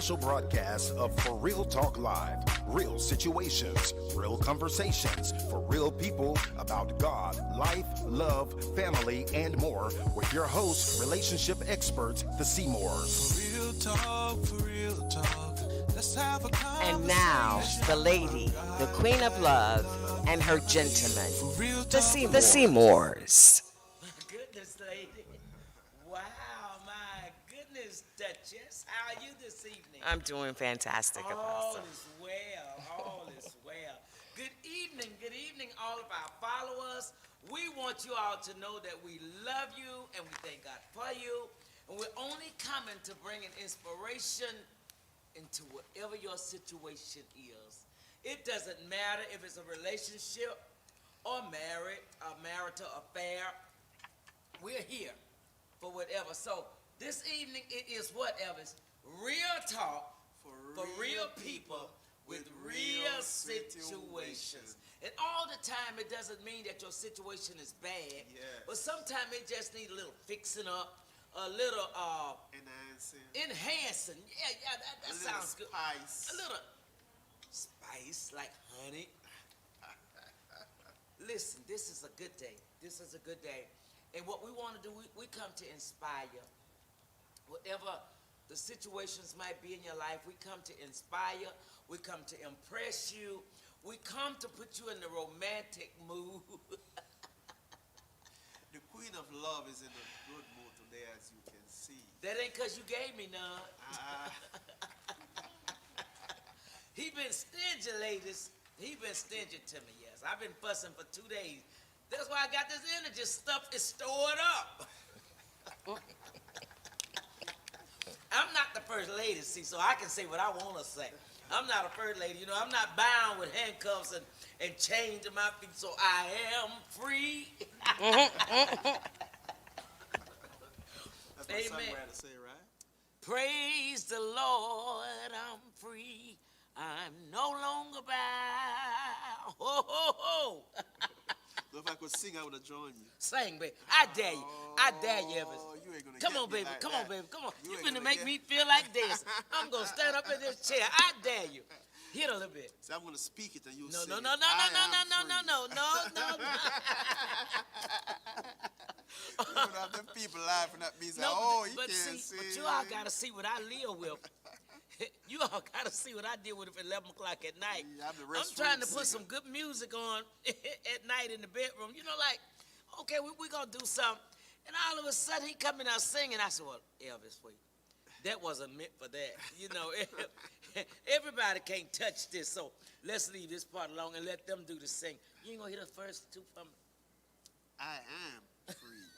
special broadcast of For Real Talk Live. Real situations, real conversations for real people about God, life, love, family, and more with your hosts, relationship experts, the Seymours. For real talk, for real talk. Let's have a conversation. And now, the lady, the queen of love, and her gentleman, the Seymours. My goodness, lady. Wow, my goodness, Duchess. How are you this evening? I'm doing fantastic, All Apostle. is well, all is well. Good evening, all of our followers. We want you all to know that we love you and we thank God for you. And we're only coming to bring an inspiration into whatever your situation is. It doesn't matter if it's a relationship or a marital affair. We're here for whatever. So this evening it is whatever. Real talk for real people with real situations. And all the time it doesn't mean that your situation is bad. Yes. But sometimes it just needs a little fixing up, a little enhancing. Yeah, that sounds good. Spice. A little spice, like honey. Listen, this is a good day. This is a good day. And what we want to do, we come to inspire. Whatever the situations might be in your life, we come to inspire. We come to impress you. We come to put you in the romantic mood. The Queen of Love is in a good mood today, as you can see. That ain't because you gave me none. He been stingy, ladies. He been stingy to me, yes. I've been fussing for 2 days. That's why I got this energy stuff is stored up. I'm not the first lady, see, so I can say what I want to say. I'm not a first lady, you know. I'm not bound with handcuffs and chained to my feet, so I am free. That's what songwriter say, right? Praise the Lord, I'm free. I'm no longer bound. Ho, ho, ho. So if I could sing, I would have joined you. Sing, baby. I dare you. I dare you, Evans. You ain't gonna Come get on, me baby. like Come that. on, baby. Come on. You You ain't finna gonna make get- me feel like this. I'm gonna stand up in this chair. I dare you. Hit a little bit. See, I'm gonna speak it and you No, sing no, it. no, no, no, I no, am no, no, free. no, no, no. You know, have them people laughing at me saying, No, oh, he but can't see, sing. but you all gotta see what I live with. You all gotta see what I deal with at 11 o'clock at night. Yeah, I'm the I'm restroom trying to put singer. some good music on at night in the bedroom. You know, like, okay, we gonna do something. And all of a sudden, he coming out singing. I said, well, Elvis, wait. That wasn't meant for that. You know, everybody can't touch this, so let's leave this part alone and let them do the sing. You ain't gonna hear the first two from me. I am free.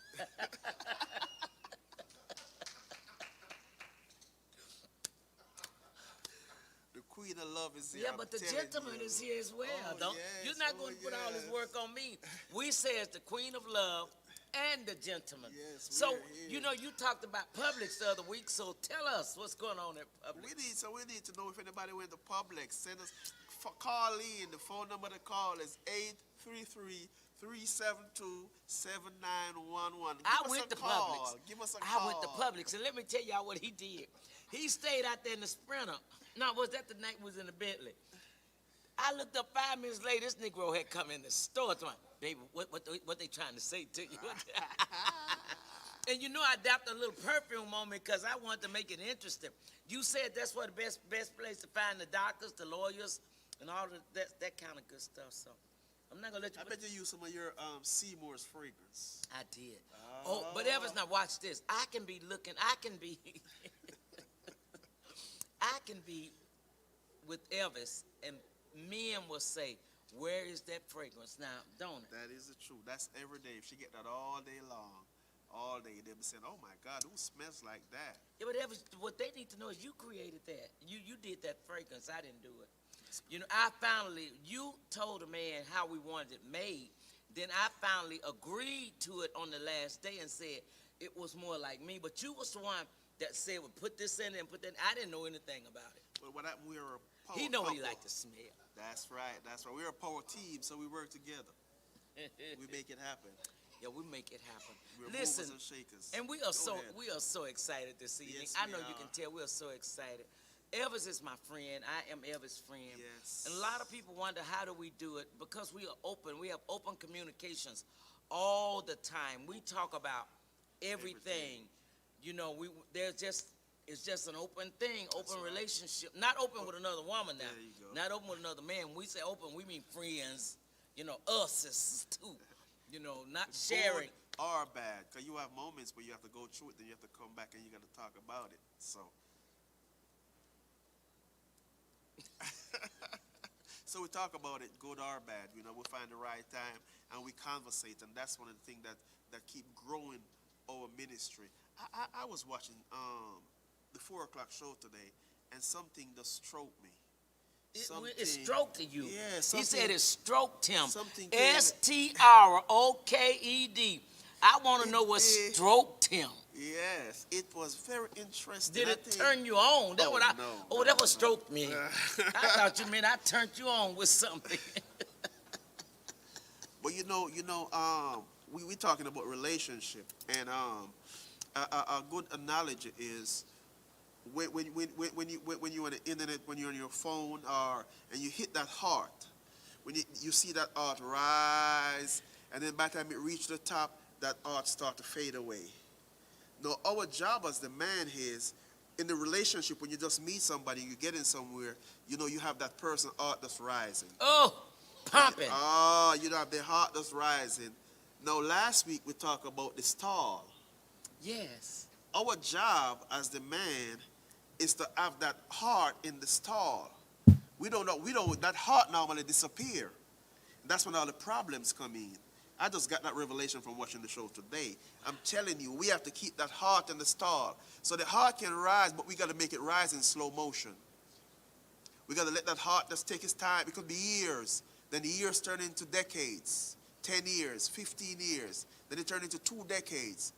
The Queen of Love is here. Yeah, I'm but the telling gentleman you. is here as well. Oh, You're yes, not going to put all this yes. work on me. We say it's the Queen of Love and the gentleman. Yes, so, we're here. you know, you talked about Publix the other week, so tell us what's going on at Publix. We need to know if anybody went to Publix. Send us, call in. The phone number to call is 833-372-7911. I went to call. Publix. Give us a I call. went to Publix, and let me tell y'all what he did. He stayed out there in the Sprinter. No, was that the night we was in the Bentley? I looked up 5 minutes later, this Negro had come in the store. It's like, baby, what they trying to say to you? And you know I adopted a little perfume on me because I wanted to make it interesting. You said that's what the best place to find the doctors, the lawyers, and all of that kind of good stuff. So I'm not going to let you... I bet you use some of your Seymour's fragrance. I did. Oh, but Evans, now watch this. I can be I can be with Elvis, and men will say, where is that fragrance now, don't it? That is the truth. That's every day. If she get that all day long, all day, they'll be saying, oh my God, who smells like that? Yeah, but Elvis, what they need to know is you created that. You did that fragrance. I didn't do it. You know, you told a man how we wanted it made. Then I finally agreed to it on the last day and said it was more like me. But you was the one that said, well, put this in and put that in. I didn't know anything about it. Well, we were a power He know what he couple. like to smell. That's right. We're a power team, so we work together. We make it happen. Yeah, we make it happen. We're Listen, movers and shakers. and we Go are ahead. so excited this evening. Yes, I we know you are. can tell we are so excited. Elvis is my friend. I am Elvis' friend. Yes. And a lot of people wonder, how do we do it? Because we are open. We have open communications all the time. We talk about everything. You know, it's just an open thing, open relationship. Not open with another woman now. There you go. Not open with another man. When we say open, we mean friends. You know, us is too. You know, not sharing. Good or bad, because you have moments where you have to go through it, then you have to come back and you got to talk about it. So. So we talk about it, good or bad. You know, we find the right time and we conversate, and that's one of the things that keep growing our ministry. I was watching the 4 o'clock show today, and something just stroked me. It stroked you. Yeah, he said it stroked him. Something STROKED. I want to know what stroked him. Yes, it was very interesting. Did it turn you on? That what stroked me. I thought you meant I turned you on with something. But we talking about relationship, and a good analogy is when you're on the internet, when you're on your phone, and you hit that heart, when you see that heart rise, and then by the time it reaches the top, that heart start to fade away. Now, our job as the man is, in the relationship, when you just meet somebody, you get in somewhere, you have that person heart that's rising. Oh, pumping. You have the heart that's rising. Now, last week we talked about the stall. Yes. Our job as the man is to have that heart in the stall. That heart normally disappear. That's when all the problems come in. I just got that revelation from watching the show today. I'm telling you, we have to keep that heart in the stall. So the heart can rise, but we got to make it rise in slow motion. We got to let that heart just take its time. It could be years. Then the years turn into decades. 10 years, 15 years. Then it turn into 2 decades.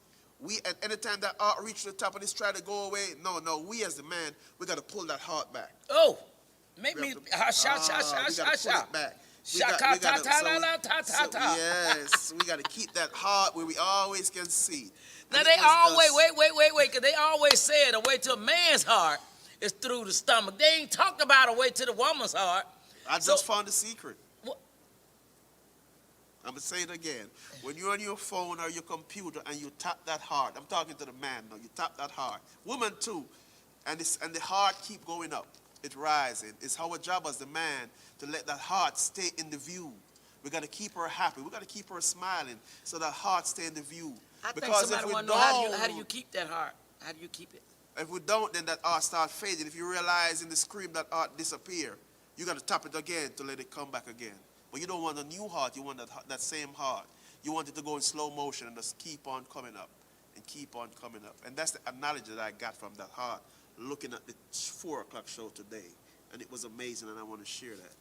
At any time that heart reaches the top and it's trying to go away, no, we as the man, we got to pull that heart back. Oh, make me, We got to pull it back. Yes, we got to keep that heart where we always can see. Now they always, wait, because they always said a way to a man's heart is through the stomach. They ain't talked about a way to the woman's heart. I just found the secret. What? I'm going to say it again. When you're on your phone or your computer and you tap that heart, I'm talking to the man now, you tap that heart. Woman too. And the heart keep going up. It's rising. It's our job as the man to let that heart stay in the view. We got to keep her happy. We got to keep her smiling so that heart stay in the view. I think somebody want to know how do you keep that heart? How do you keep it? If we don't, then that heart start fading. If you realize in the scream that heart disappear, you got to tap it again to let it come back again. But you don't want a new heart. You want that same heart. You want it to go in slow motion and just keep on coming up and keep on coming up. And that's the analogy that I got from that heart, looking at the 4 o'clock show today. And it was amazing, and I want to share that.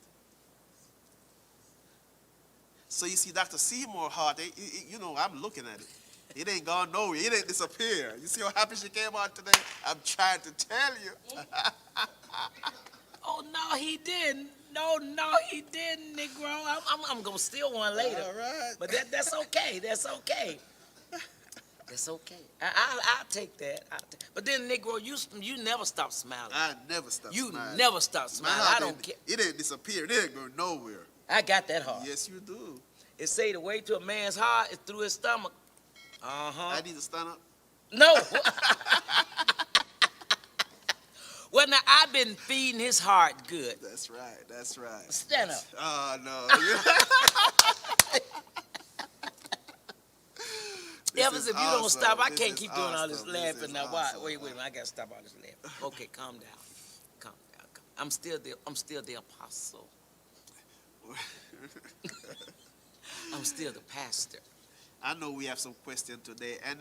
So you see, Dr. Seymour heart, I'm looking at it. It ain't gone nowhere. It ain't disappear. You see how happy she came out today? I'm trying to tell you. Oh, no, he didn't. No, he didn't, Negro. I'm going to steal one later. All right. But that's okay. That's okay. That's okay. I'll take that. But then, Negro, you never stop smiling. I never stop smiling. You never stop smiling. I don't care. It ain't disappear. It ain't going nowhere. I got that heart. Yes, you do. It say the way to a man's heart is through his stomach. Uh-huh. I need to stand up? No. Well, now, I've been feeding his heart good. That's right. Stand up. Oh, no. Evans, if you don't stop, I can't keep doing all this laughing. Now, wait, I got to stop all this laughing. Okay, calm down. I'm still the apostle. I'm still the pastor. I know we have some questions today, and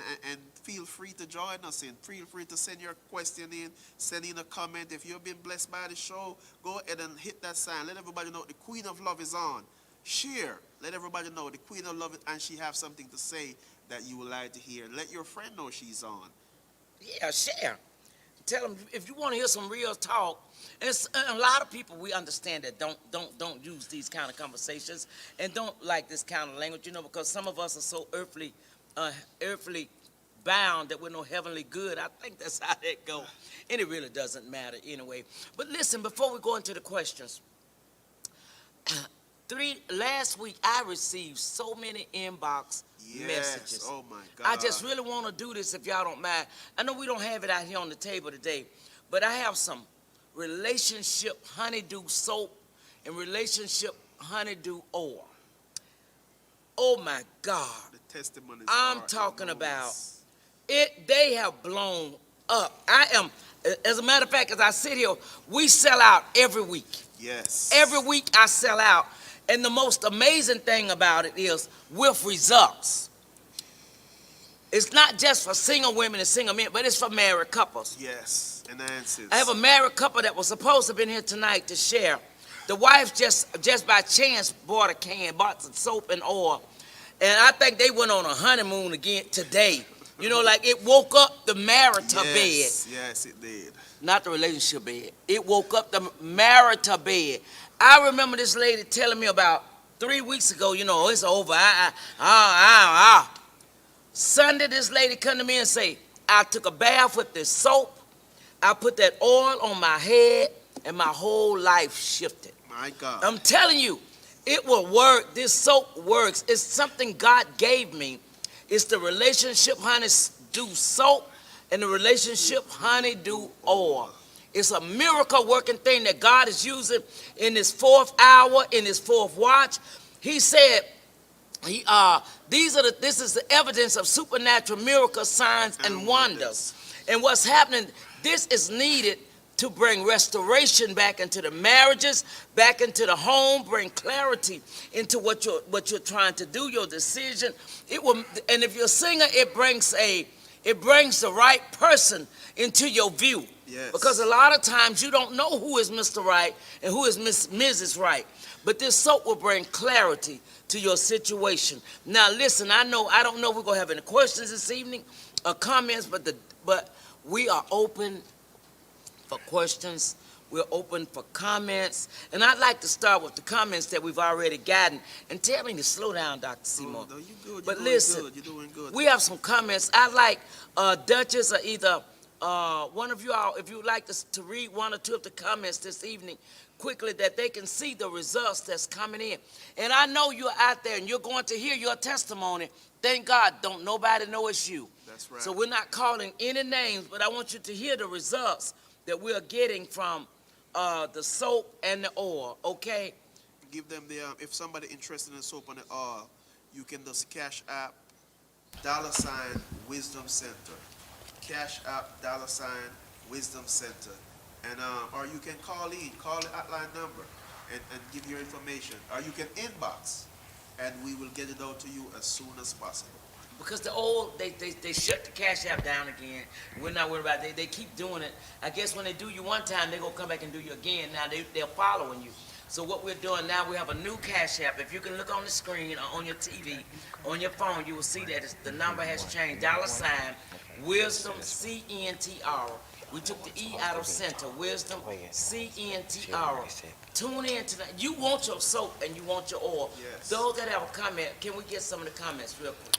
feel free to join us in. Feel free to send your question in, send in a comment. If you've been blessed by the show, go ahead and hit that sign. Let everybody know the Queen of Love is on. Share. Let everybody know the Queen of Love, and she have something to say that you would like to hear. Let your friend know she's on. Yeah, share. Tell them if you want to hear some real talk. And a lot of people, we understand that don't use these kind of conversations and don't like this kind of language, because some of us are so earthly bound, that we're no heavenly good. I think that's how that goes. And it really doesn't matter anyway. But listen, before we go into the questions, last week I received so many inbox messages. Oh my God. I just really want to do this if y'all don't mind. I know we don't have it out here on the table today, but I have some relationship honeydew soap and relationship honeydew oil. Oh my God. The testimonies I'm are talking about enormous. it. They have blown up. As a matter of fact, as I sit here, we sell out every week. Yes. Every week I sell out. And the most amazing thing about it is with results. It's not just for single women and single men, but it's for married couples. Yes. And answers. I have a married couple that was supposed to have been here tonight to share. The wife just by chance bought some soap and oil. And I think they went on a honeymoon again today. You know, like it woke up the marital bed. Yes, it did. Not the relationship bed. It woke up the marital bed. I remember this lady telling me about 3 weeks ago, you know, it's over. Sunday, this lady come to me and say, I took a bath with this soap. I put that oil on my head, and my whole life shifted. My God. I'm telling you, it will work. This soap works. It's something God gave me. It's the relationship honeydew soap and the relationship honeydew oil. It's a miracle working thing that God is using in this 4th hour, in his 4th watch. He said, this is the evidence of supernatural miracles, signs, and wonders. And what's happening, this is needed to bring restoration back into the marriages, back into the home, bring clarity into what you're trying to do, your decision. And if you're a singer, it brings the right person into your view. Yes. Because a lot of times you don't know who is Mr. Right and who is Mrs. Right. But this soap will bring clarity to your situation. Now listen, I don't know if we're gonna have any questions this evening or comments, but we are open for questions. We're open for comments. And I'd like to start with the comments that we've already gotten. And tell me to slow down, Dr. Seymour. No, you're good. But listen, You're doing good. we have some comments. I'd like Duchess or either one of you all, if you'd like to read one or two of the comments this evening quickly, that they can see the results that's coming in. And I know you're out there and you're going to hear your testimony. Thank God, don't nobody know it's you. That's right. So we're not calling any names, but I want you to hear the results that we're getting from the soap and the oil, okay? Give them the, if somebody interested in soap and the oil, you can just Cash App, $Wisdom Center. Cash App, $Wisdom Center. And, or you can call the hotline number and give your information. Or you can inbox, and we will get it out to you as soon as possible. Because the old, they shut the Cash App down again. We're not worried about it. They keep doing it. I guess when they do you one time, they're going to come back and do you again. Now they're following you. So what we're doing now, we have a new Cash App. If you can look on the screen or on your TV, on your phone, you will see that the number has changed. $Wisdom, CNTR. We took the E out of center. Wisdom, CNTR. Tune in tonight. You want your soap and you want your oil. Yes. Those that have a comment, can we get some of the comments real quick?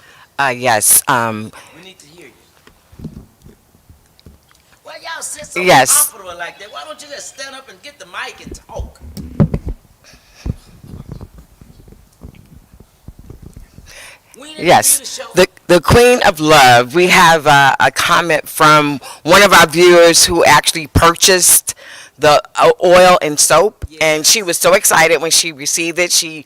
Yes. We need to hear you. Why y'all sit so Yes. comfortable like that? Why don't you just stand up and get the mic and talk? We need Yes. to see the show. The Queen of Love. We have a comment from one of our viewers who actually purchased the oil and soap, and she was so excited when she received it. She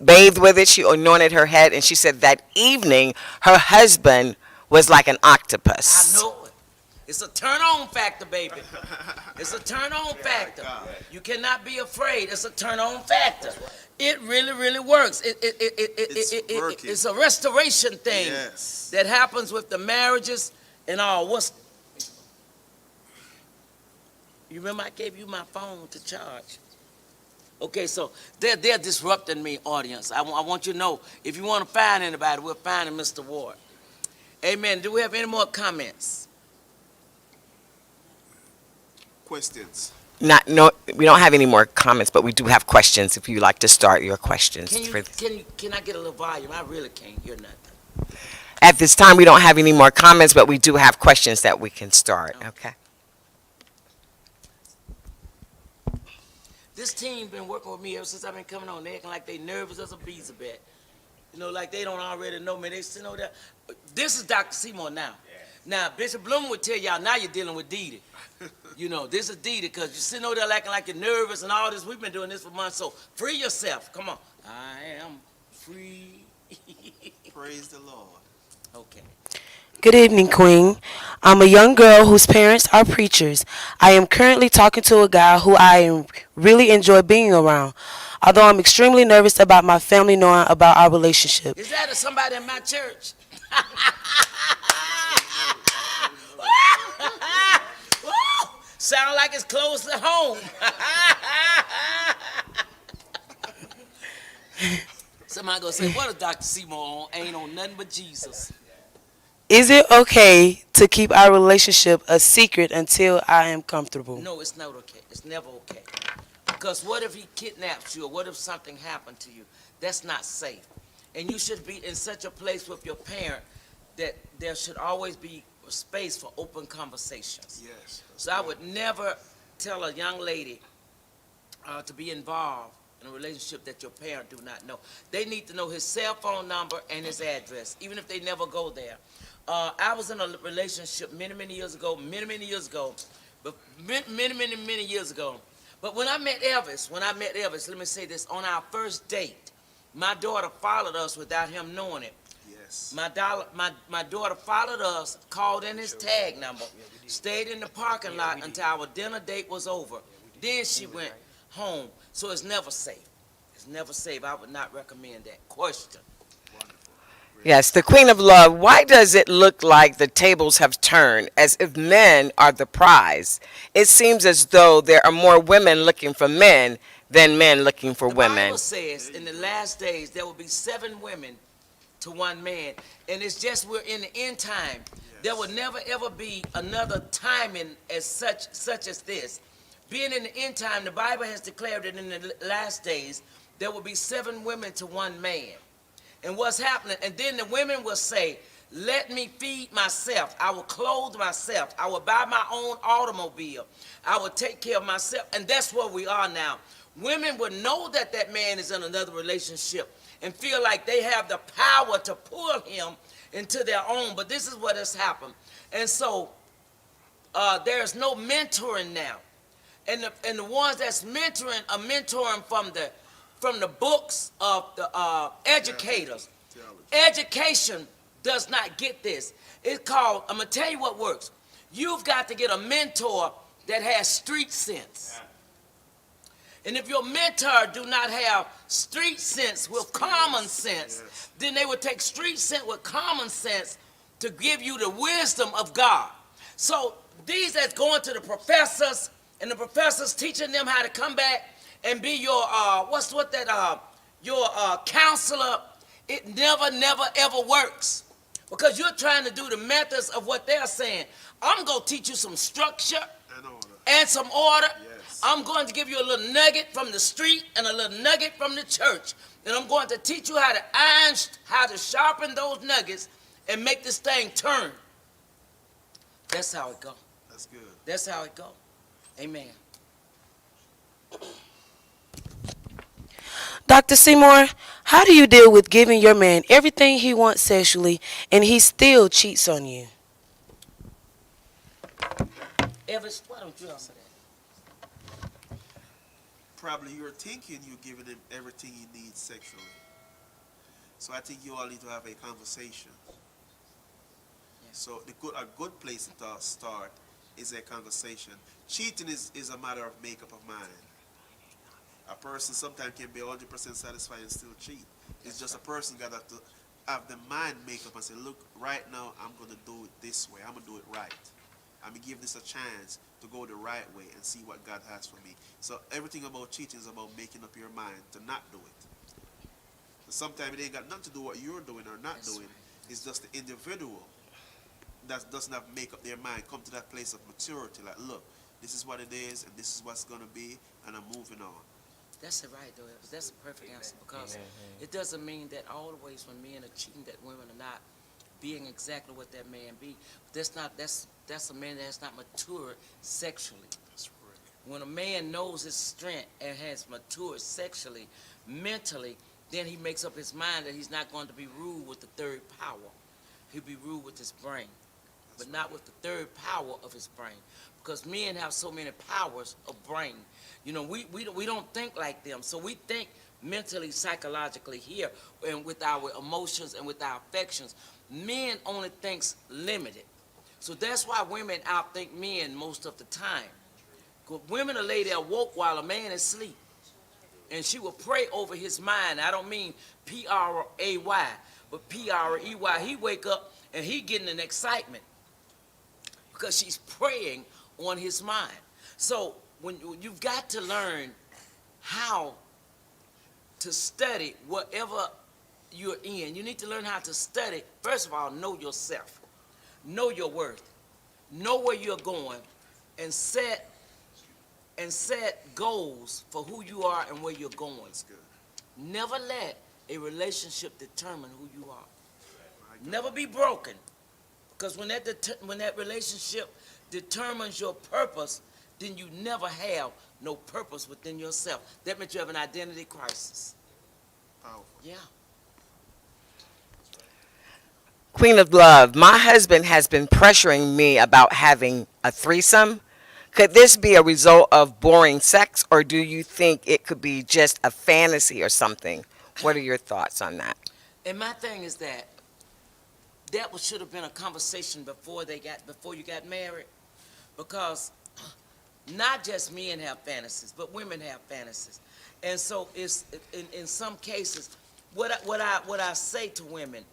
bathed with it. She anointed her head, and she said that evening her husband was like an octopus. I know it. It's a turn-on factor, baby. It's a turn-on factor. You cannot be afraid. It's a turn-on factor. It really, really works. It's a restoration thing that happens with the marriages and all. You remember I gave you my phone to charge? Okay, so they're disrupting me, audience. I want you to know, if you want to find anybody, we're finding Mr. Ward. Amen. Do we have any more comments? Questions? No, we don't have any more comments, but we do have questions. If you'd like to start your questions. Can I get a little volume? I really can't hear nothing. At this time, we don't have any more comments, but we do have questions that we can start. Okay. This team been working with me ever since I've been coming on. They acting like they nervous as a bee's a bat. You know, like they don't already know me. They still know that. This is Dr. Seymour now. Now, Bishop Bloom would tell y'all, now you're dealing with Dee Dee. You know, this is Dee Dee, because you're sitting over there acting like you're nervous and all this. We've been doing this for months, so free yourself. Come on. I am free. Praise the Lord. Okay. Good evening, Queen. I'm a young girl whose parents are preachers. I am currently talking to a guy who I really enjoy being around, although I'm extremely nervous about my family knowing about our relationship. Is that somebody in my church? Sound like it's close to home. Somebody gonna say, what is Dr. Seymour on? Ain't on nothing but Jesus. Is it okay to keep our relationship a secret until I am comfortable? No, it's not okay. It's never okay. Because what if he kidnaps you, or what if something happened to you? That's not safe. And you should be in such a place with your parent that there should always be space for open conversations. Yes. So I would never tell a young lady to be involved in a relationship that your parent do not know. They need to know his cell phone number and his address, even if they never go there. I was in a relationship many years ago, but many years ago. But when I met Evlis, let me say this, on our first date, my daughter followed us without him knowing it. Yes. My daughter followed us, called in his tag number, stayed in the parking lot until our dinner date was over. Then she went home. So it's never safe. It's never safe. I would not recommend that. Question. Yes, the Queen of Love. Why does it look like the tables have turned, as if men are the prize? It seems as though there are more women looking for men than men looking for The women. Bible says in the last days there will be 7 women to 1 man. And it's just we're in the end time. There will never ever be another timing as such as this. Being in the end time, the Bible has declared that in the last days there will be 7 women to 1 man. And what's happening? And then the women will say, let me feed myself. I will clothe myself. I will buy my own automobile. I will take care of myself. And that's where we are now. Women will know that that man is in another relationship and feel like they have the power to pull him into their own. But this is what has happened. And so there's no mentoring now. And the ones that's mentoring are mentoring from the books of the educators. Education does not get this. It's called, I'm going to tell you what works. You've got to get a mentor that has street sense. And if your mentor do not have street sense with common sense, then they would take street sense with common sense to give you the wisdom of God. So these that's going to the professors, and the professors teaching them how to come back and be your counselor, it never ever works, because you're trying to do the methods of what they're saying. I'm going to teach you some structure and some order. Yes. I'm going to give you a little nugget from the street and a little nugget from the church, and I'm going to teach you how to sharpen those nuggets and make this thing turn. That's how it go. That's good. That's how it go. Amen. Dr. Seymour, how do you deal with giving your man everything he wants sexually and he still cheats on you? Evlis, why don't you answer that? Probably you're thinking you're giving him everything he needs sexually. So I think you all need to have a conversation. So a good place to start is a conversation. Cheating is a matter of makeup of mind. A person sometimes can be 100% satisfied and still cheat. It's just a person got to have the mind makeup and say, look, right now I'm going to do it this way. I'm going to do it right. I'm going to give this a chance to go the right way and see what God has for me. So everything about cheating is about making up your mind to not do it. Sometimes it ain't got nothing to do what you're doing or not doing. It's just the individual that doesn't have make up their mind, come to that place of maturity, like, look, this is what it is, and this is what's going to be, and I'm moving on. That's it right, though. That's a perfect answer, because it doesn't mean that always when men are cheating that women are not being exactly what that man be. That's a man that has not matured sexually. That's correct. When a man knows his strength and has matured sexually, mentally, then he makes up his mind that he's not going to be ruled with the third power. He'll be ruled with his brain, but not with the third power of his brain. Because men have so many powers of brain. You know, we don't think like them. So we think mentally, psychologically here, and with our emotions and with our affections. Men only thinks limited. So that's why women outthink men most of the time. 'Cause women will lay there woke while a man is asleep. And she will pray over his mind. I don't mean P-R-A-Y, but P-R-E-Y. He wake up and he getting an excitement because she's praying on his mind. So when you've got to learn how to study whatever you're in. You need to learn how to study. First of all, know yourself. Know your worth. Know where you're going, and set goals for who you are and where you're going. That's good. Never let a relationship determine who you are. Never be broken, because when that relationship determines your purpose, then you never have no purpose within yourself. That means you have an identity crisis. Powerful. Yeah. Queen of Love, my husband has been pressuring me about having a threesome. Could this be a result of boring sex, or do you think it could be just a fantasy or something? What are your thoughts on that? And my thing is that should have been a conversation before you got married, because not just men have fantasies, but women have fantasies, and so it's in some cases. What I say to women,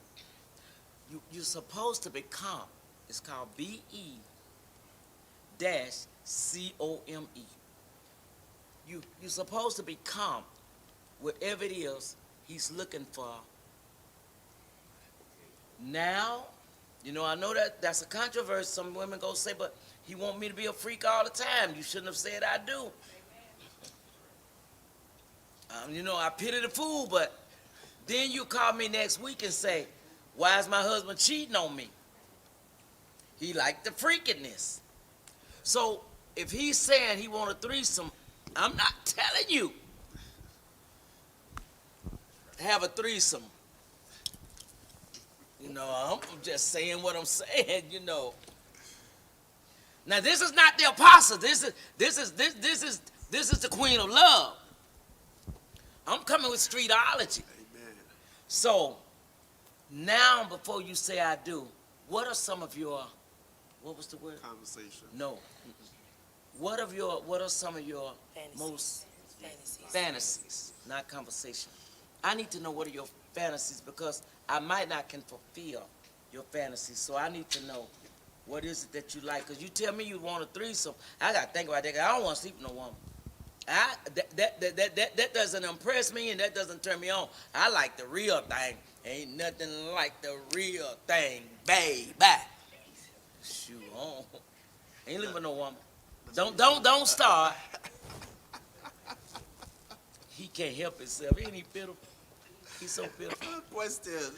you're supposed to become. It's called BE-COME. You're supposed to become whatever it is he's looking for. Now, you know, I know that's a controversy. Some women go say, but he want me to be a freak all the time. You shouldn't have said I do. You know, I pity the fool, but then you call me next week and say, why is my husband cheating on me? He liked the freakiness. So if he's saying he want a threesome, I'm not telling you have a threesome. You know, I'm just saying what I'm saying, you know. Now this is not the apostle. This is the Queen of Love. I'm coming with streetology. Amen. So now, before you say I do, what are some of your, what was the word? Conversation. No. What are some of your most fantasies, not conversation? I need to know what are your fantasies, because I might not can fulfill your fantasies. So I need to know what is it that you like. Because you tell me you want a threesome, I got to think about that. I don't want to sleep with no woman. That doesn't impress me, and that doesn't turn me on. I like the real thing. Ain't nothing like the real thing, baby. Shoot on. Ain't living with no woman. Don't start. He can't help himself. Ain't he pitiful? He's so pitiful. Good question.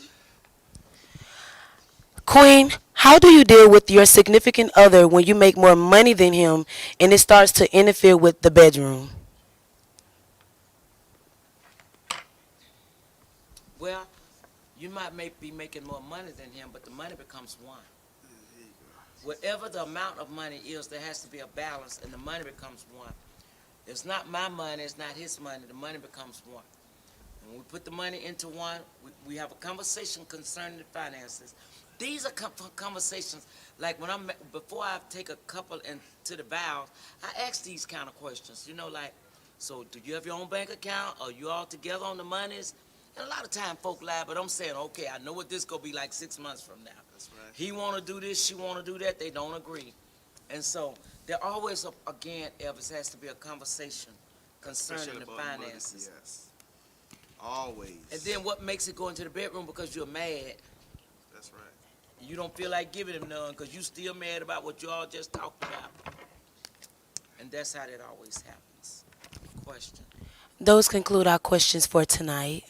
Queen, how do you deal with your significant other when you make more money than him and it starts to interfere with the bedroom? Well, you might be making more money than him, but the money becomes one. There you go. Whatever the amount of money is, there has to be a balance, and the money becomes one. It's not my money, it's not his money, the money becomes one. When we put the money into one, we have a conversation concerning the finances. These are conversations, like before I take a couple into the vows, I ask these kind of questions, you know, like, so do you have your own bank account? Are you all together on the monies? And a lot of time folk lie, but I'm saying, okay, I know what this gonna be like 6 months from now. That's right. He wanna do this, she wanna do that, they don't agree. And so there always, again, Evlis, has to be a conversation concerning Especially the about money, finances. yes. Always. And then what makes it go into the bedroom? Because you're mad. That's right. You don't feel like giving him none because you still mad about what you all just talked about. And that's how that always happens. Question. Those conclude our questions for tonight.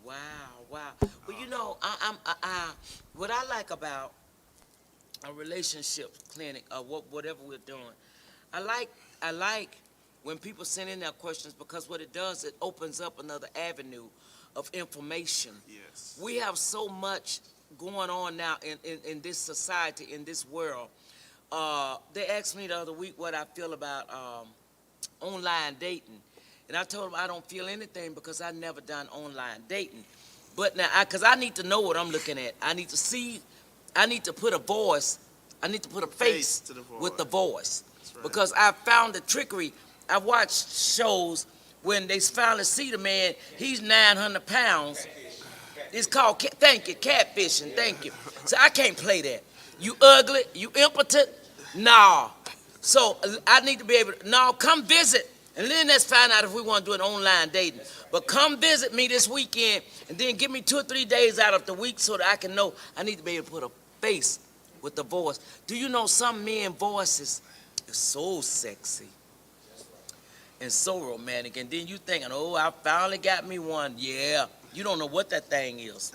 Wow. Well, you know, what I like about a relationship clinic or whatever we're doing, I like when people send in their questions, because what it does, it opens up another avenue of information. Yes. We have so much going on now in this society, in this world. They asked me the other week what I feel about online dating. And I told them I don't feel anything because I've never done online dating. But now, because I need to know what I'm looking at. I need to see, I need to put a voice, I need to put a face to the voice. with the voice. That's right. Because I found the trickery. I watched shows when they finally see the man, he's 900 pounds. It's called, thank you, catfishing, thank you. So I can't play that. You ugly, you impotent, nah. So I need to be able to, no, come visit. And then let's find out if we want to do an online dating. But come visit me this weekend, and then give me 2 or 3 days out of the week so that I can know I need to be able to put a face with the voice. Do you know some men voices are so sexy and so romantic, and then you thinking, oh, I finally got me one. Yeah, you don't know what that thing is.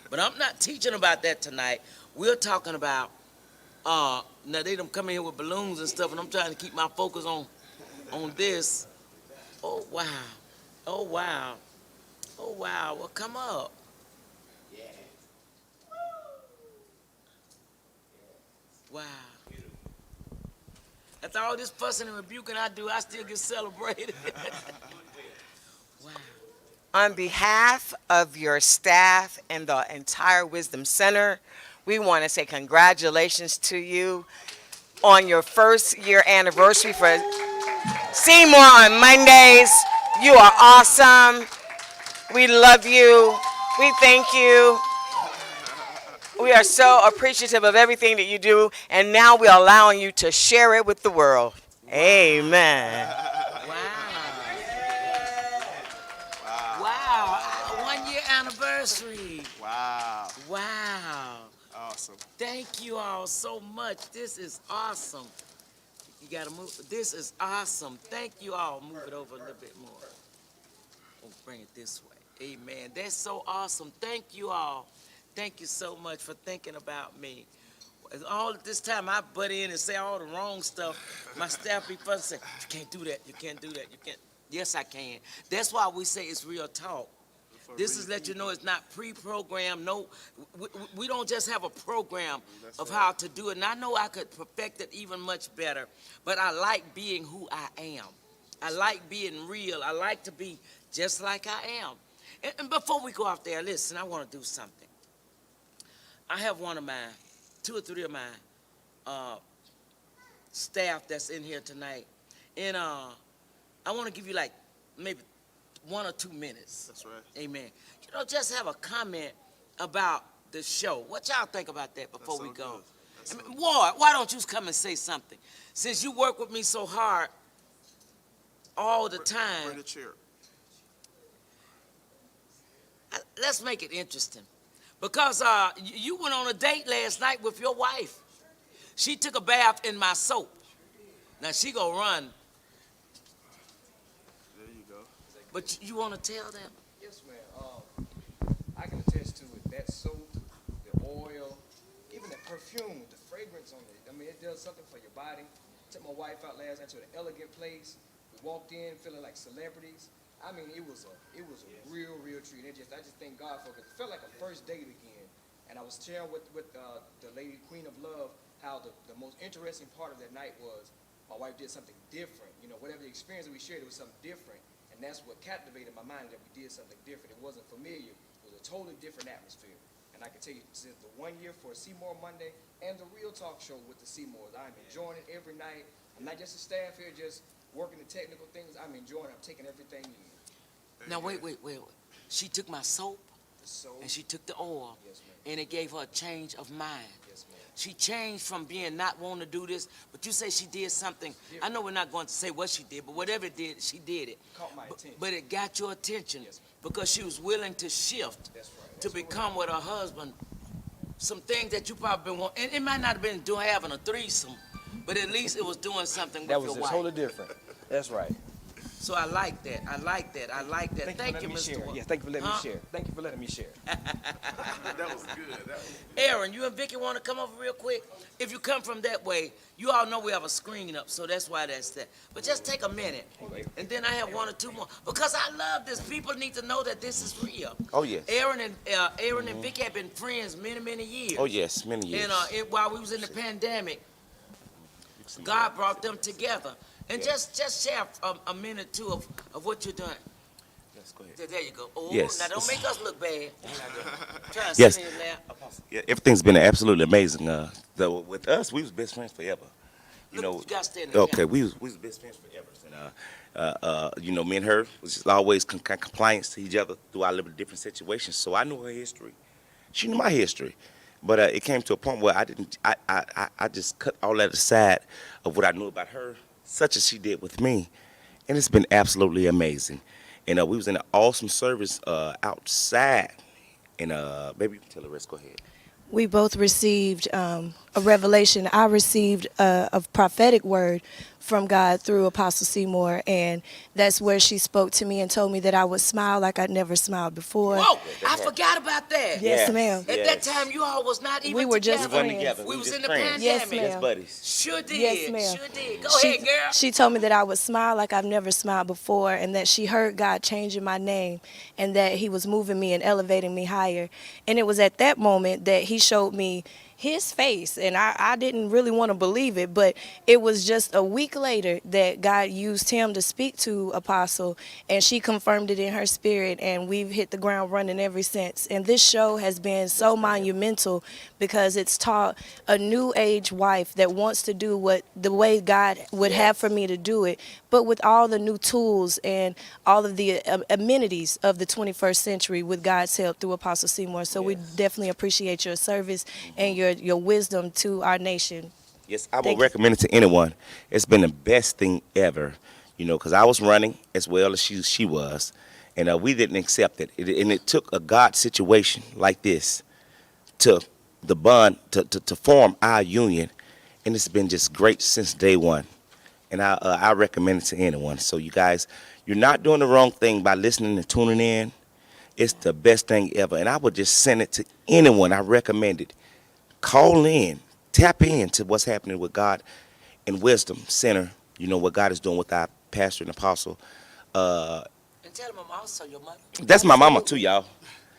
But I'm not teaching about that tonight. We're talking about, now they done come in here with balloons and stuff, and I'm trying to keep my focus on this. Oh, wow. Oh, wow. Oh, wow. Well, come up. Wow. After all this fussing and rebuking I do, I still get celebrated. Wow. On behalf of your staff and the entire Wisdom Center, we want to say congratulations to you on your first year anniversary for Seymour on Mondays. You are awesome. We love you. We thank you. We are so appreciative of everything that you do, and now we're allowing you to share it with the world. Amen. Wow. Wow. 1 year anniversary. Wow. Wow. Awesome. Thank you all so much. This is awesome. You gotta move. This is awesome. Thank you all. Move it over a little bit more. Oh, bring it this way. Amen. That's so awesome. Thank you all. Thank you so much for thinking about me. All this time I butt in and say all the wrong stuff. My staff be fussing, say, you can't do that. You can't do that. You can't. Yes, I can. That's why we say it's real talk. This is let you know it's not pre-programmed. No, we don't just have a program of how to do it. And I know I could perfect it even much better, but I like being who I am. I like being real. I like to be just like I am. And before we go out there, listen, I want to do something. I have one of my, 2 or 3 of my staff that's in here tonight. And I want to give you like maybe 1 or 2 minutes. That's right. Amen. You know, just have a comment about the show. What y'all think about that before we go? I mean, Ward, why don't you come and say something? Since you work with me so hard all the time, Bring the chair. let's make it interesting. Because you went on a date last night with your wife. She took a bath in my soap. Now she gonna run. There you go. But you want to tell them? Yes, ma'am. I can attest to it. That soap, the oil, even the perfume, the fragrance on it. I mean, it does something for your body. Took my wife out last night to an elegant place. We walked in feeling like celebrities. I mean, it was a real treat. I just thank God for it. It felt like a first date again. And I was sharing with the lady, Queen of Love, how the most interesting part of that night was my wife did something different. You know, whatever the experience that we shared, it was something different. And that's what captivated my mind, that we did something different. It wasn't familiar. It was a totally different atmosphere. And I can tell you, since the 1 year for Seymour Monday and the Real Talk Show with the Seymours, I'm enjoying it every night. I'm not just a staff here, just working the technical things. I'm enjoying it. I'm taking everything in. Now, wait. She took my soap The soap. and she took the oil, Yes, ma'am. and it gave her a change of mind. Yes, ma'am. She changed from being not wanting to do this, but you say she did something. I know we're not going to say what she did, but whatever it did, she did it. Caught my attention. But it got your attention, Yes, because she was willing to shift That's right. to That's what become with her husband some things that you probably been wanting. And it might not have been doing having a threesome, but at least it was doing something That with was your just wife. totally different. That's right. So I like that. I like that. I like that. Thank you, Mr. Share. Yes, thank you for letting me share. Thank you for letting me share. That was good. Aaron, you and Vicky want to come over real quick? If you come from that way, you all know we have a screen up, so that's why that's that. But just take a minute, and then I have one or two more. Because I love this. People need to know that this is real. Oh, yes. Aaron and Vicky have been friends many, many years. Oh, yes, many years. And while we was in the pandemic, God brought them together. And just share a minute, too, of what you're doing. Yes, go ahead. There you go. Oh, Yes. now don't make us look bad. Try to Yes. sit in there. Yeah, everything's been absolutely amazing. With us, we was best friends forever. You Look, know. you gotta stay in the Okay, camera. we was best friends forever. And you know, me and her was just always compliance to each other through our little different situations. So I knew her history. She knew my history. But it came to a point where I just cut all that aside of what I knew about her, such as she did with me. And it's been absolutely amazing. And we was in an awesome service outside. And maybe you can tell the rest. Go ahead. We both received a revelation. I received a prophetic word from God through Apostle Seymour, and that's where she spoke to me and told me that I would smile like I'd never smiled before. Whoa, I forgot about that. Yes, ma'am. At that time, you all was not even We were just together. friends. We was just in the friends. pandemic. Yes, ma'am. Best buddies. Sure did. Yes, ma'am. Sure did. Go ahead, girl. She told me that I would smile like I've never smiled before, and that she heard God changing my name, and that He was moving me and elevating me higher. And it was at that moment that He showed me His face, and I didn't really want to believe it, but it was just a week later that God used Him to speak to Apostle, and she confirmed it in her spirit, and we've hit the ground running ever since. And this show has been so monumental because it's taught a new age wife that wants to do what the way God would have for me to do it, but with all the new tools and all of the amenities of the 21st century with God's help through Apostle Seymour. So we definitely appreciate your service and your wisdom to our nation. Yes, I Thank would you. recommend it to anyone. It's been the best thing ever, you know, because I was running as well as she was, and we didn't accept it. And it took a God situation like this to the bond to form our union, and it's been just great since day one. And I recommend it to anyone. So you guys, you're not doing the wrong thing by listening and tuning in. It's the best thing ever, and I would just send it to anyone. I recommend it. Call in, tap into what's happening with God and Wisdom Center. You know what God is doing with our pastor and apostle. And tell them I'm also your mother. That's my mama too, y'all.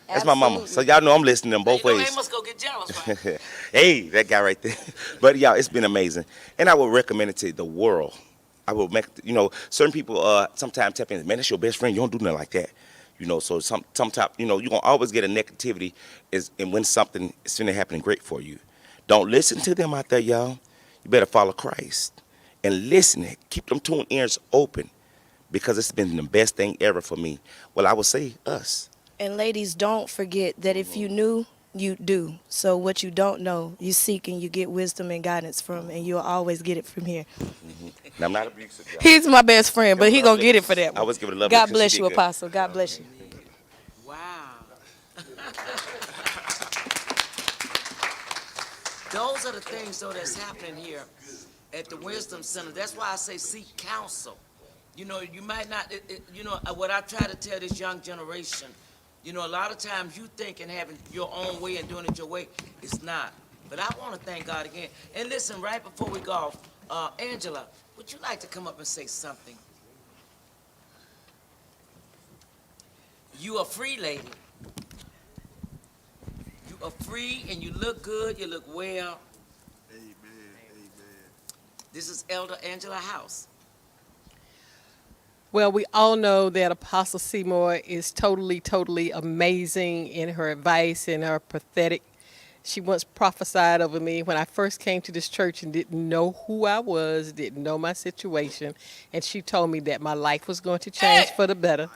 That's my mama. So y'all know I'm listening to them both You know, ways. they must go get jealous, right? Hey, that guy right there. But y'all, it's been amazing, and I would recommend it to the world. I will make, you know, certain people sometimes tap in. Man, that's your best friend. You don't do nothing like that. You know, so sometimes, you know, you're going to always get a negativity and when something is going to happen great for you. Don't listen to them out there, y'all. You better follow Christ and listen. Keep them tuned ears open because it's been the best thing ever for me. Well, I would say us. And ladies, don't forget that if you knew, you do. So what you don't know, you seek and you get wisdom and guidance from, and you'll always get it from here. Now, I'm not abusive, y'all. He's my best friend, but he gonna get it for that I one. always give it a love. God because bless she you, did good. Apostle. God bless you. Wow. Those are the things, though, that's happening here at the Wisdom Center. That's why I say seek counsel. You know, you might not, you know, what I try to tell this young generation, you know, a lot of times you think and having your own way and doing it your way, it's not. But I want to thank God again. And listen, right before we go off, Angela, would you like to come up and say something? You a free lady. You are free and you look good, you look well. Amen. Amen. This is Elder Angela House. Well, we all know that Apostle Seymour is totally, totally amazing in her advice and her prophetic. She once prophesied over me when I first came to this church and didn't know who I was, didn't know my situation. And she told me that my life was going to change for the better,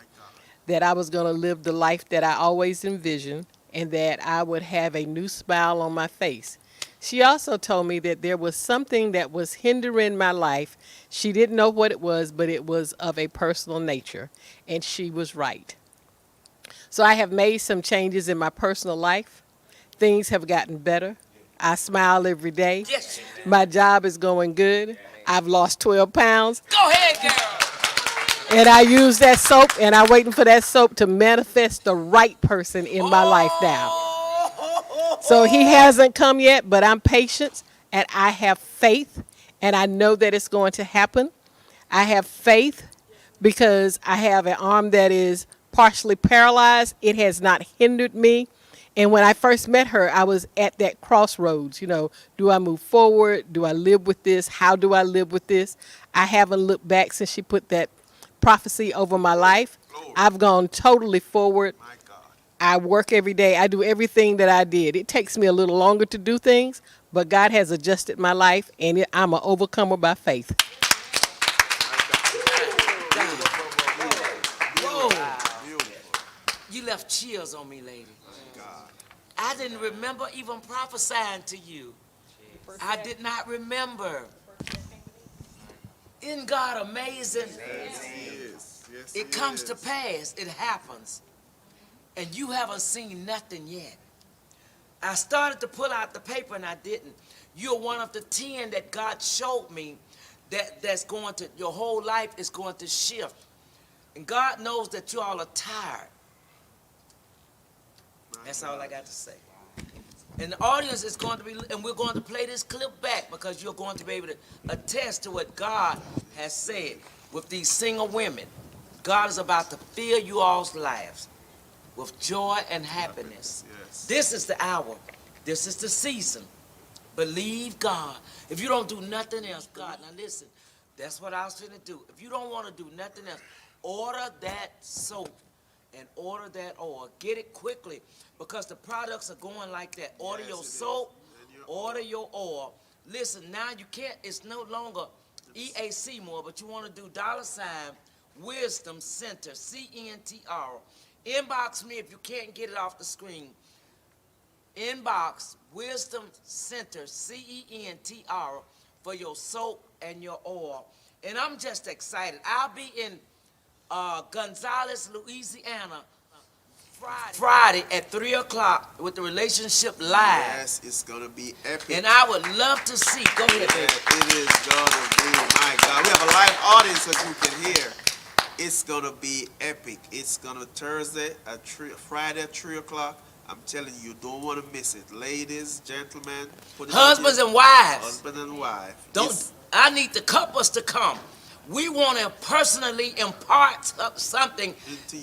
that I was going to live the life that I always envisioned, and that I would have a new smile on my face. She also told me that there was something that was hindering my life. She didn't know what it was, but it was of a personal nature, and she was right. So I have made some changes in my personal life. Things have gotten better. I smile every day. Yes, you do. My job is going good. I've lost 12 pounds. Go ahead, girl. And I use that soap, and I'm waiting for that soap to manifest the right person in my life now. So he hasn't come yet, but I'm patient, and I have faith, and I know that it's going to happen. I have faith because I have an arm that is partially paralyzed. It has not hindered me. And when I first met her, I was at that crossroads. You know, do I move forward? Do I live with this? How do I live with this? I haven't looked back since she put that prophecy over my life. I've gone totally forward. My God. I work every day. I do everything that I did. It takes me a little longer to do things, but God has adjusted my life, and I'm an overcomer by faith. You left chills on me, lady. I didn't remember even prophesying to you. I did not remember. Isn't God amazing? It comes to pass. It happens. And you haven't seen nothing yet. I started to pull out the paper and I didn't. You're one of the 10 that God showed me that's going to, your whole life is going to shift. And God knows that you all are tired. That's all I got to say. And the audience is going to be, and we're going to play this clip back because you're going to be able to attest to what God has said with these single women. God is about to fill you all's lives with joy and happiness. Yes. This is the hour. This is the season. Believe God. If you don't do nothing else, God, now listen, that's what I was going to do. If you don't want to do nothing else, order that soap and order that oil. Get it quickly because the products are going like that. Order your soap, order your oil. Listen, now you can't, it's no longer E.A. Seymour, but you want to do $Wisdom Center, CNTR. Inbox me if you can't get it off the screen. Inbox Wisdom Center, CENTR, for your soap and your oil. And I'm just excited. I'll be in Gonzales, Louisiana, Friday at 3 o'clock with the Relationship Live. Yes, it's going to be epic. And I would love to see. Go ahead, baby. It is going to be, my God. We have a live audience as you can hear. It's going to be epic. It's going to Thursday at Friday at 3 o'clock. I'm telling you, you don't want to miss it. Ladies, gentlemen. Put it Husbands and wives. Husband and wife. I need the couples to come. We want to personally impart something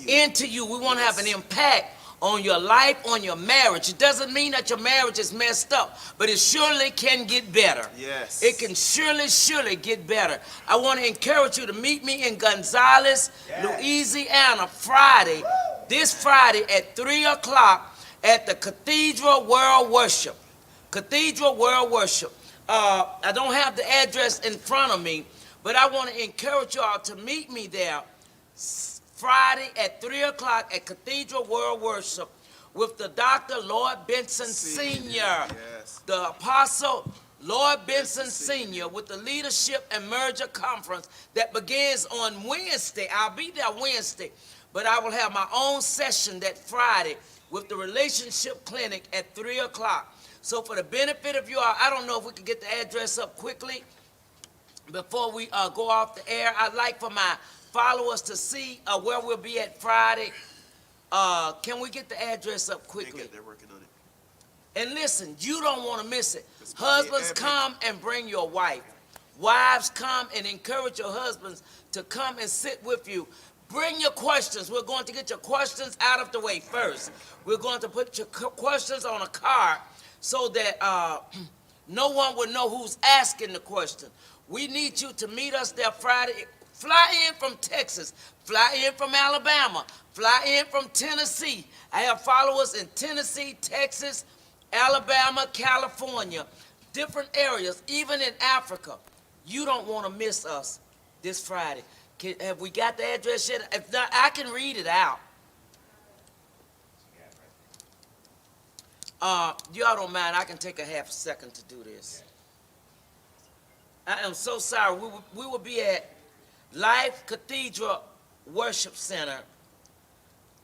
into you. We want to have an impact on your life, on your marriage. It doesn't mean that your marriage is messed up, but it surely can get better. Yes. It can surely get better. I want to encourage you to meet me in Gonzales, Louisiana, Friday, this Friday at 3 o'clock at the Cathedral World Worship. Cathedral World Worship. I don't have the address in front of me, but I want to encourage you all to meet me there Friday at 3 o'clock at Cathedral World Worship with the Dr. Lloyd Benson Sr., Yes. the Apostle Lloyd Benson Sr. with the Leadership and Merger Conference that begins on Wednesday. I'll be there Wednesday, but I will have my own session that Friday with the Relationship Clinic at 3 o'clock. So for the benefit of you all, I don't know if we can get the address up quickly before we go off the air. I'd like for my followers to see where we'll be at Friday. Can we get the address up quickly? They're working on it. And listen, you don't want to miss it. Husbands, come and bring your wife. Wives, come and encourage your husbands to come and sit with you. Bring your questions. We're going to get your questions out of the way first. We're going to put your questions on a card so that no one will know who's asking the question. We need you to meet us there Friday. Fly in from Texas, fly in from Alabama, fly in from Tennessee. I have followers in Tennessee, Texas, Alabama, California, different areas, even in Africa. You don't want to miss us this Friday. Have we got the address yet? If not, I can read it out. Y'all don't mind, I can take a half a second to do this. I am so sorry. We will be at Life Cathedral Worship Center,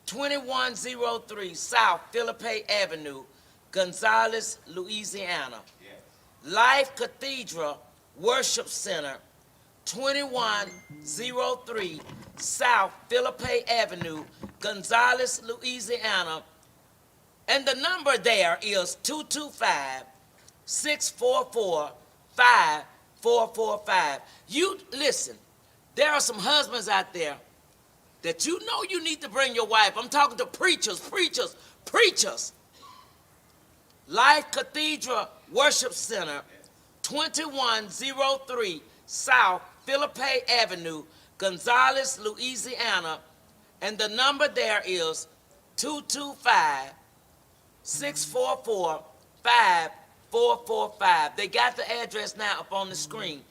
2103 South Philippe Avenue, Gonzales, Louisiana. Life Cathedral Worship Center, 2103 South Philippe Avenue, Gonzales, Louisiana. And the number there is 225-644-5445. You listen, there are some husbands out there that you know you need to bring your wife. I'm talking to preachers. Life Cathedral Worship Center, 2103 South Philippe Avenue, Gonzales, Louisiana. And the number there is 225-644-5445. They got the address now up on the screen.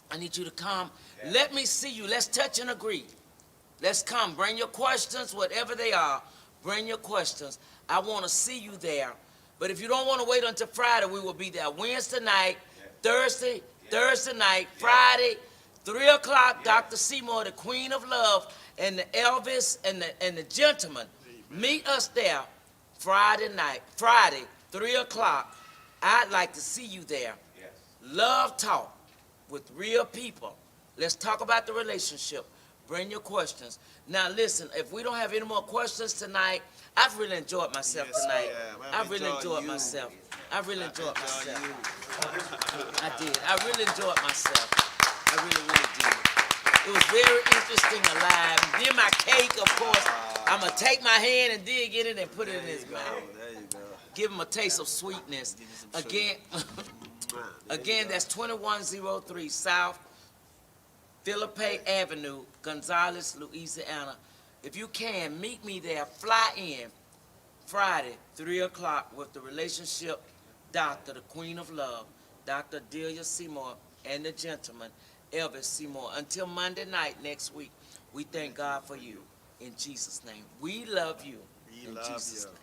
I need you to come. Let me see you. Let's touch and agree. Let's come. Bring your questions, whatever they are. Bring your questions. I want to see you there. But if you don't want to wait until Friday, we will be there Wednesday night, Thursday night, Friday, 3 o'clock, Dr. Seymour, the Queen of Love, and the Elvis and the gentleman. Meet us there Friday night, 3 o'clock. I'd like to see you there. Love talk with real people. Let's talk about the relationship. Bring your questions. Now listen, if we don't have any more questions tonight, I've really enjoyed myself tonight. I've really enjoyed myself. I really enjoyed myself. I did. I really enjoyed myself. I really, really did. It was very interesting, alive. And then my cake, of course, I'm going to take my hand and dig in it and put it in his mouth. There you go. Give him a taste of sweetness. Again, that's 2103 South Philippe Avenue, Gonzales, Louisiana. If you can, meet me there. Fly in Friday, 3 o'clock with the relationship doctor, the Queen of Love, Dr. Delia Seymour, and the gentleman, Evlis Seymour. Until Monday night next week, we thank God for you. In Jesus' name. We love you. In Jesus' name.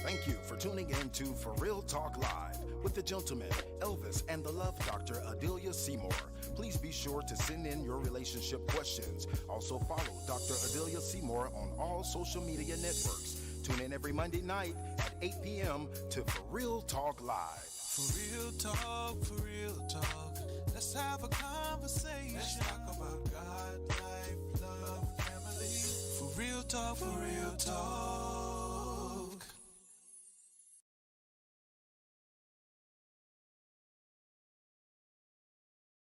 Thank you for tuning in to For Real Talk Live with the gentleman, Elvis, and the love doctor, Adelia Seymour. Please be sure to send in your relationship questions. Also follow Dr. Adelia Seymour on all social media networks. Tune in every Monday night at 8 p.m. to For Real Talk Live. For real talk, let's have a conversation. Let's talk about God, life, love, family. For real talk, for real talk.